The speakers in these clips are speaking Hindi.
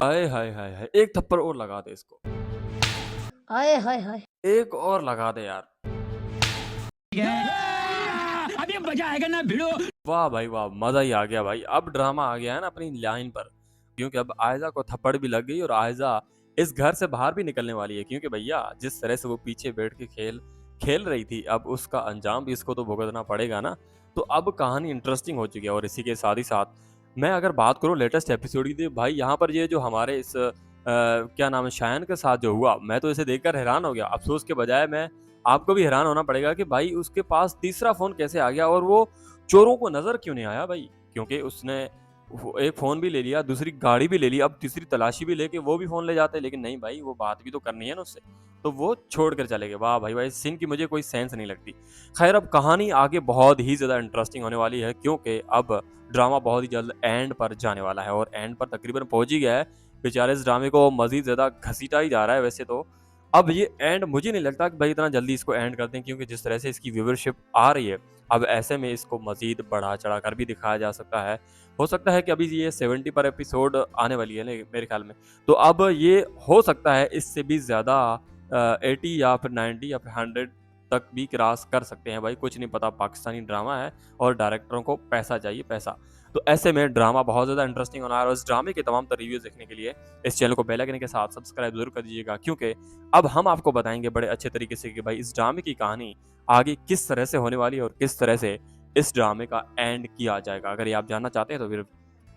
आए हाय हाय हाय! एक थप्पड़ और लगा दे इसको। आए हाय हाय! एक और लगा दे यार। अभी मजा आएगा ना भिड़ो। वाह भाई वाह! मज़ा ही आ गया भाई। अब ड्रामा आ गया है ना अपनी लाइन पर, क्योंकि अब आयज़ा को थप्पड़ भी लग गई और आयज़ा इस घर से बाहर भी निकलने वाली है, क्योंकि भैया जिस तरह से वो पीछे बैठ के खेल खेल रही थी, अब उसका अंजाम भी इसको तो भुगतना पड़ेगा ना। तो अब कहानी इंटरेस्टिंग हो चुकी है और इसी के साथ ही साथ मैं अगर बात करूँ लेटेस्ट एपिसोड की, तो भाई यहाँ पर ये जो हमारे इस क्या नाम है, शायान के साथ जो हुआ, मैं तो इसे देखकर हैरान हो गया। अफ़सोस के बजाय मैं आपको भी हैरान होना पड़ेगा कि भाई उसके पास तीसरा फ़ोन कैसे आ गया और वो चोरों को नज़र क्यों नहीं आया भाई? क्योंकि उसने वो एक फ़ोन भी ले लिया, दूसरी गाड़ी भी ले ली, अब तीसरी तलाशी भी लेके वो भी फ़ोन ले जाते, लेकिन नहीं भाई, वो बात भी तो करनी है ना उससे। तो वो छोड़ कर चले गए। वाह भाई वाह! इस सीन की मुझे कोई सेंस नहीं लगती। ख़ैर अब कहानी आगे बहुत ही ज़्यादा इंटरेस्टिंग होने वाली है, क्योंकि अब ड्रामा बहुत ही जल्द एंड पर जाने वाला है और एंड पर तकरीबन पहुँच ही गया है। बेचारे इस ड्रामे को मज़ीद ज़्यादा घसीटा ही जा रहा है वैसे तो। अब ये एंड मुझे नहीं लगता कि भाई इतना जल्दी इसको एंड कर दें, क्योंकि जिस तरह से इसकी व्यूवरशिप आ रही है, अब ऐसे में इसको मज़ीद बढ़ा-चढ़ा कर भी दिखाया जा सकता है। हो सकता है कि अभी ये 70 पर एपिसोड आने वाली है ना मेरे ख़्याल में। तो अब ये हो सकता है इससे भी ज़्यादा 80 या फिर 90 या फिर 100 तक भी क्रॉस कर सकते हैं भाई, कुछ नहीं पता, पाकिस्तानी ड्रामा है और डायरेक्टरों को पैसा चाहिए, पैसा। तो ऐसे में ड्रामा बहुत ज़्यादा इंटरेस्टिंग होना है और इस ड्रामे के तमाम तर रिव्यूज़ देखने के लिए इस चैनल को बेल आइकन के साथ सब्सक्राइब ज़रूर कर दीजिएगा, क्योंकि अब हम आपको बताएँगे बड़े अच्छे तरीके से कि भाई इस ड्रामे की कहानी आगे किस तरह से होने वाली है और किस तरह से इस ड्रामे का एंड किया जाएगा। अगर ये आप जानना चाहते हैं तो फिर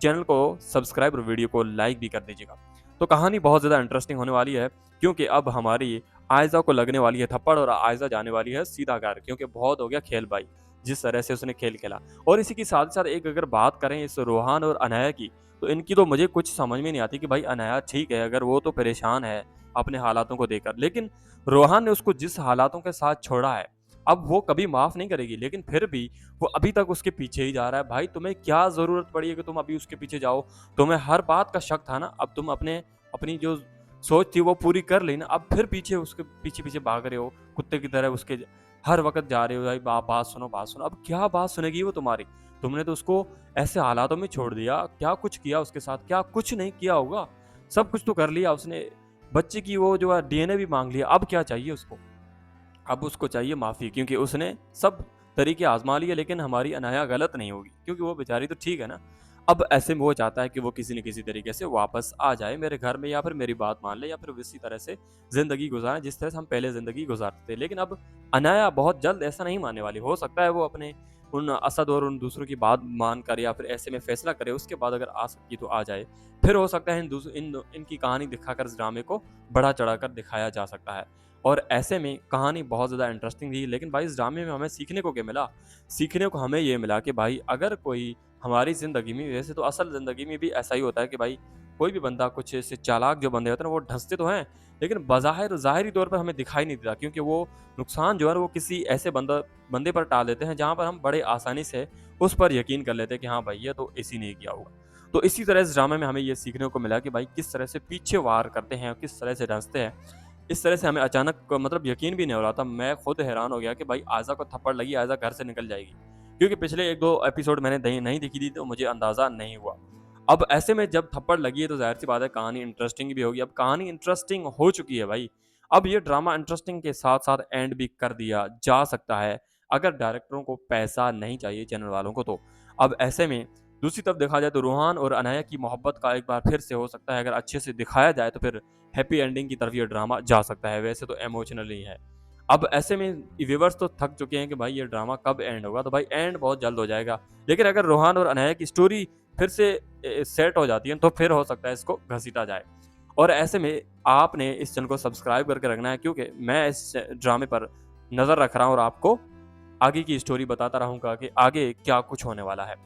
चैनल को सब्सक्राइब और वीडियो को लाइक भी कर दीजिएगा। तो कहानी बहुत ज़्यादा इंटरेस्टिंग होने वाली है, क्योंकि अब हमारी आयज़ा को लगने वाली है थप्पड़ और आयज़ा जाने वाली है सीधा घर, क्योंकि बहुत हो गया खेल भाई, जिस तरह से उसने खेल खेला। और इसी के साथ-साथ एक अगर बात करें इस रोहान और अनाया की, तो इनकी तो मुझे कुछ समझ में नहीं आती कि भाई अनाया ठीक है, अगर वो तो परेशान है अपने हालातों को देखकर, लेकिन रोहान ने उसको जिस हालातों के साथ छोड़ा है, अब वो कभी माफ़ नहीं करेगी, लेकिन फिर भी वो अभी तक उसके पीछे ही जा रहा है। भाई तुम्हें क्या ज़रूरत पड़ी है कि तुम अभी उसके पीछे जाओ? तुम्हें हर बात का शक था ना, अब तुम अपनी जो सोच थी वो पूरी कर ली ना, अब फिर पीछे उसके पीछे-पीछे भाग रहे हो, कुत्ते की तरह उसके हर वक़्त जा रहे हो, भाई बात सुनो, बात सुनो। अब क्या बात सुनेगी वो तुम्हारी? तुमने तो उसको ऐसे हालातों में छोड़ दिया, क्या कुछ किया उसके साथ? क्या कुछ नहीं किया होगा? सब कुछ तो कर लिया उसने, बच्चे की वो जो है डीएनए भी माँग लिया, अब क्या चाहिए उसको? अब उसको चाहिए माफ़ी, क्योंकि उसने सब तरीके आज़मा लिए, लेकिन हमारी अनाया गलत नहीं होगी, क्योंकि वो बेचारी तो ठीक है ना। अब ऐसे में वो चाहता है कि वो किसी न किसी तरीके से वापस आ जाए मेरे घर में, या फिर मेरी बात मान ले, या फिर इसी तरह से ज़िंदगी गुज़ारें जिस तरह से हम पहले ज़िंदगी गुज़ारते थे। लेकिन अब अनाया बहुत जल्द ऐसा नहीं मानने वाली। हो सकता है वो अपने उन असद और उन दूसरों की बात मानकर या फिर ऐसे में फ़ैसला करे, उसके बाद अगर आ सकती है तो आ जाए। फिर हो सकता है इनकी कहानी दिखाकर इस ड्रामे को बढ़ा-चढ़ा कर दिखाया जा सकता है। और ऐसे में कहानी बहुत ज़्यादा इंटरेस्टिंग थी, लेकिन भाई इस ड्रामे में हमें सीखने को क्या मिला? सीखने को हमें ये मिला कि भाई अगर कोई हमारी ज़िंदगी में, वैसे तो असल ज़िंदगी में भी ऐसा ही होता है कि भाई कोई भी बंदा, कुछ ऐसे चालाक जो बंदे होते हैं ना, वो ढँसते तो हैं, लेकिन बज़ाहिर ज़ाहिरी तौर पर हमें दिखाई नहीं देता, क्योंकि वो नुकसान जो है ना वो किसी ऐसे बंदे पर टाल देते हैं जहाँ पर हम बड़े आसानी से उस पर यकीन कर लेते हैं कि हाँ भाई ये तो इसी ने किया होगा। तो इसी तरह इस ड्रामे में हमें ये सीखने को मिला कि भाई किस तरह से पीछे वार करते हैं, किस तरह से ढँसते हैं। इस तरह से हमें अचानक मतलब यकीन भी नहीं हो रहा था। मैं खुद हैरान हो गया कि भाई आयज़ा को थप्पड़ लगी, आयज़ा घर से निकल जाएगी। क्योंकि पिछले 1-2 एपिसोड मैंने नहीं देखी थी, तो मुझे अंदाज़ा नहीं हुआ। अब ऐसे में जब थप्पड़ लगी है तो ज़ाहिर-सी बात है कहानी इंटरेस्टिंग भी होगी। अब कहानी इंटरेस्टिंग हो चुकी है भाई। अब ये ड्रामा इंटरेस्टिंग के साथ-साथ एंड भी कर दिया जा सकता है, अगर डायरेक्टरों को पैसा नहीं चाहिए चैनल वालों को तो। अब ऐसे में दूसरी तरफ देखा जाए तो रूहान और अनाया की मोहब्बत का एक बार फिर से हो सकता है, अगर अच्छे से दिखाया जाए तो फिर हैप्पी एंडिंग की तरफ ये ड्रामा जा सकता है। वैसे तो इमोशनल ही है। अब ऐसे में व्यूअर्स तो थक चुके हैं कि भाई ये ड्रामा कब एंड होगा, तो भाई एंड बहुत जल्द हो जाएगा। लेकिन अगर रोहान और अनाया की स्टोरी फिर से सेट हो जाती है, तो फिर हो सकता है इसको घसीटा जाए। और ऐसे में आपने इस चैनल को सब्सक्राइब करके रखना है, क्योंकि मैं इस ड्रामे पर नज़र रख रहा हूँ और आपको आगे की स्टोरी बताता रहूँगा कि आगे क्या कुछ होने वाला है।